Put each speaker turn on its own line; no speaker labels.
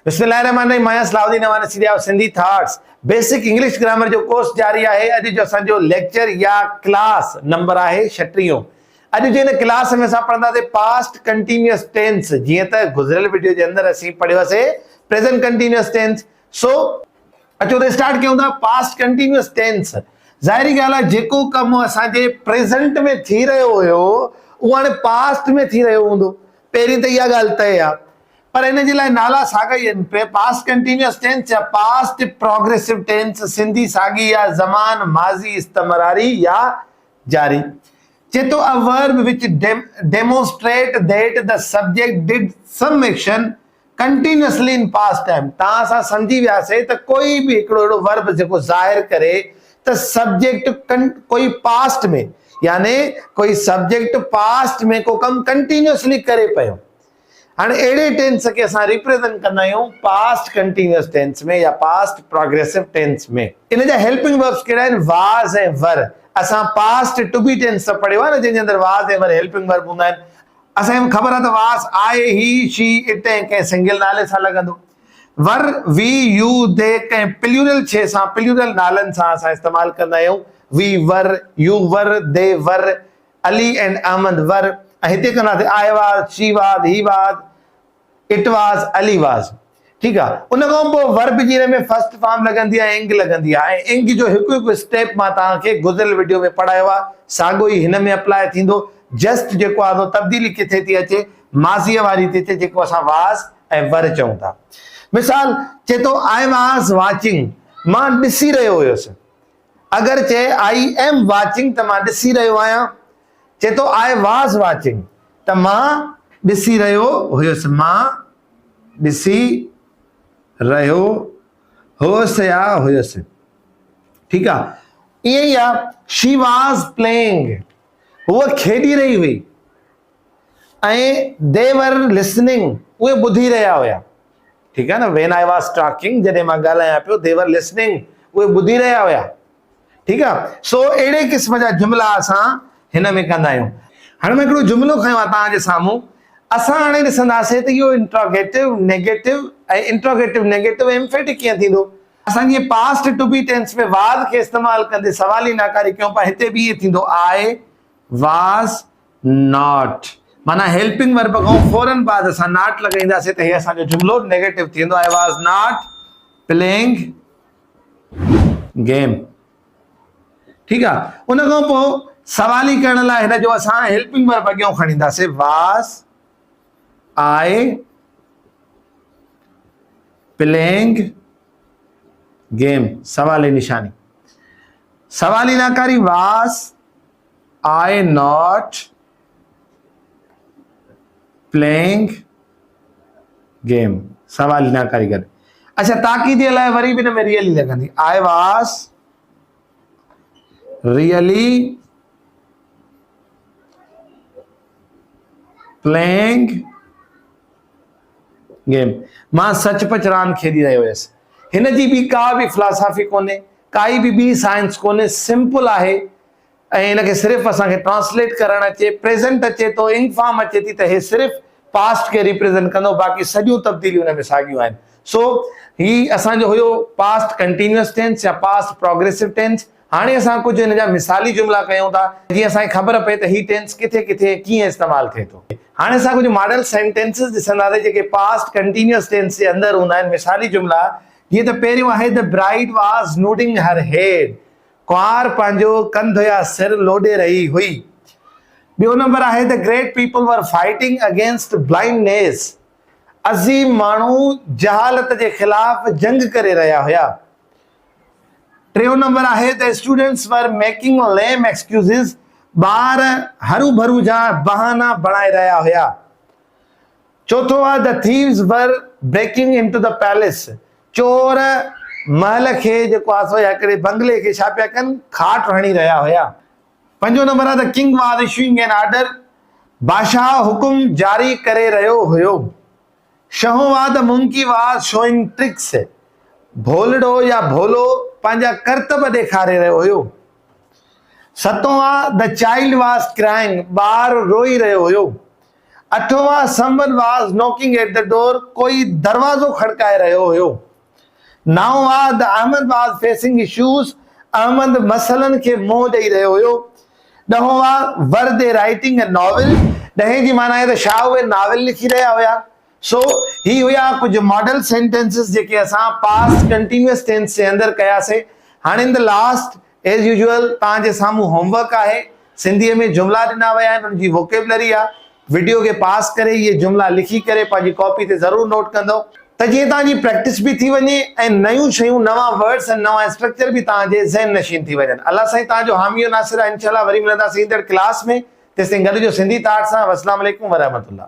बिस्मिल्लाहिर्रहमानिर्रहीम। मैं सलाउद्दीन अवान सीरिया Sindhi thoughts basic English grammar जो कोर्स जारी है। अज जो असो लेक्चर या क्लास नंबर है 36। अज जो क्लास में पढ़ा पास्ट कंटिन्यूअस टेंस। जी तो गुजरियल वीडियो के अंदर असी पढ़े प्रेजेंट कंटिन्यूअस टेंस। सो अचो तो स्टार्ट क्यों था पास्ट कंटिन्यूअस टेंस। ज़ाहिरी गाल है जो कम असांजे प्रेजेंट में थी रहो वो हाँ पास्ट में थी रहो होंदो। पहिरीं तो यह गाल तय है पर इन नाला साॻा ही आहिनि। पास्ट कंटिन्यूअस टेंस या पास्ट प्रोग्रेसिव टेंस, सिंधी साॻी या ज़मान माज़ी इस्तमरारी या जारी। चे तो अ वर्ब विच demonstrate that the subject did some action continuously in past time. तां सा समझी वियासे तो कोई भी एकड़ो वर्ब जो ज़ाहिर करे तो सब्जेक्ट कोई पास्ट में यानी कोई सब्जेक्ट पास्ट में को कम कंटिन्यूअसली करे पयो। हाँ अड़े टेंस के अस रिप्रेजेंट करना पास्ट कंटिन्यूअस टेंस में या पास्ट प्रोग्रेसिव टेंस में। इन हेल्पिंग वर्ब्स कड़ा वाज ए वर। असा पास्ट टू बी टेंस पढ़ो ना जिन अंदर was a were helping verb होंगे। असें खबर है तो वाज आए ही शी इट कहीं सिंगल नाले से लगंदो। वर वी यू दे कहीं प्लूरल छे सा प्लूरल नालन सा इस्तेमाल करना वी वर यू वर दे वर अली एंड अहमद वर। हिते कंदा I was she was he was it was Ali was. ठीक है उन वर्ब जी में फर्स्ट फॉर्म लगंदी है इंग लगंदी है। इंग जो एक स्टेप मां ताके गुजरियल वीडियो में पढ़ायो आ सागो ही इन में अप्लाई थींदो। जस्ट जो आदो तब्दीली किथे थी अचे माज़ी वाली थी अचे जो अस वाज ए वर चऊं था। मिसाल चे तो आई वाज वाचिंग मां ॾिसी रहियो हुयुसि। अगर चे आई एम वाचिंग तो मां ॾिसी रहियो आहियां। चे तो आई वाज वाचिंग तो मां ॾिसी रहियो हुयुसि मां ॾिसी रहियो हुयुसि या हुयुसि। ठीक है ये या शी वाज प्लेइंग वो खेडी रही हुई। दे वर लिसनिंग वो बुधी रहा होया। ठीक है ना व्हेन आई वाज टॉकिंग जदे मां गालाया पियो दे वर लिसनिंग वो बुधी रहा होया। ठीक है सो एड़े किस्म जा जुमला असा हिन में कंदा आहियूं। हाणे मैं एकड़ो जुमलो खयो आ तां जे सामू। असा हाणे ॾिसंदासीं त इहो interrogative negative interrogative negative emphatic कीअं थींदो। असां जी पास्ट टू बी टेंस में वाज के इस्तेमाल कंदे सवाली नाकारी क्यों पर हिते भी ये थींदो आई वाज नॉट। माना हेल्पिंग वर्ब को फौरन बाद असां नॉट लगाईंदासीं त हे असां जो जुमलो नेगेटिव थींदो। I was not playing game. ठीक है उन सवाली करण लाइ हिन जो असां हेल्पिंग वर्ब अॻियों खणींदासीं वाज आई प्लेइंग गेम। सवाली निशानी सवाली नाकारी was I not playing game सवाली नाकारी कर। अच्छा ताकीद लाइ वरी भी में रियली लगंदी I was really playing game. मां सचपच रांद खेली रहियो हुयसि। हिन जी भी का भी फिलासफी कोने काई भी साइंस कोने सिंपल है। इनके सिर्फ असांखे ट्रांसलेट करण अचे प्रेजेंट अचे तो इंग फॉर्म अचे थी तो सिर्फ पास्ट के रिप्रेजेंट कंदो बाकी सॼियूं तब्दीलियूं उन में साॻियूं आहिनि। सो ही असांजो हुयो पास्ट कंटिन्यूअस टेंस या पास्ट प्रोग्रेसिव टेंस। हाणे असां कुछ इन जा मिसाली जुमला कयूं था जी असांखे खबर पए त ही टेंस किथे किथे कीअं इस्तेमाल थिए थो। हाणे असां कुछ मॉडल सेंटेंसेस ॾिसंदासीं जेके पास्ट कंटिन्यूअस टेंस जे अंदर हूंदा आहिनि। मिसाली जुमला जीअं त पहिरियों आहे द ब्राइड वाज नोडिंग हर हेड। कुंवार पंहिंजो कंध या सिर लोॾे रही हुई। ॿियो नंबर आहे the great people were fighting against blindness. अज़ीम माण्हू जहालत के खिलाफ जंग करे रहा हुया। टियों नंबर आहे the students were making lame excuses. बार हरू भरू जा बहाना बनाए रहा हुया। चौथो आहे the thieves were breaking into the palace. चोर महल के जो बंगले के छा पिया कन खाट हणी रहा हुया। पंजो नंबर आहे the king was issuing an order. बादशाह हुकुम जारी करे रहियो हुयो। छहों आहे the monkey was showing tricks. भोलड़ो या भोलो पंहिंजा करतब ॾेखारे रहियो हुयो। सतों आहे द चाइल्ड वाज क्राइंग। ॿार रोई रहियो हुयो। अठवां someone was knocking at the door, कोई दरवाजो खड़काए रहियो हुयो। नाउं the Ahmed was facing issues, Ahmad मसलन खे मुंहुं ॾेई रहियो हुयो। ॾहों were they writing a novel, ॾहें जी माना आहे त छा उहे नावल लिखी रहिया हुया। सो ही हुया कुछ मॉडल सेंटेंसेस जेके असां पास्ट कंटिन्यूअस टेंस जे अंदर कयासीं। हाणे in the last age usual तव्हांजे साम्हूं होमवर्क आहे। सिंधीअ में जुमला ॾिना विया आहिनि, उनजी वोकेबलरी आहे। वीडियो खे पास करे इहे जुमला लिखी करे पंहिंजी कॉपी ते ज़रूरु नोट कंदो त जीअं तव्हांजी प्रैक्टिस बि थी वञे ऐं नयूं शयूं, नवां वर्ड्स ऐं नवां स्ट्रक्चर बि तव्हांजे ज़हन नशीन थी वञनि। अल्लाह साईं तव्हांजो हामी नासिर आहे। इंशाल्लाह वरी मिलंदासीं ईंदड़ क्लास में। तेसिताईं गॾिजो सिंधी थाट सां। अस्सलाम वालेकुम वरहमतुल्लाह।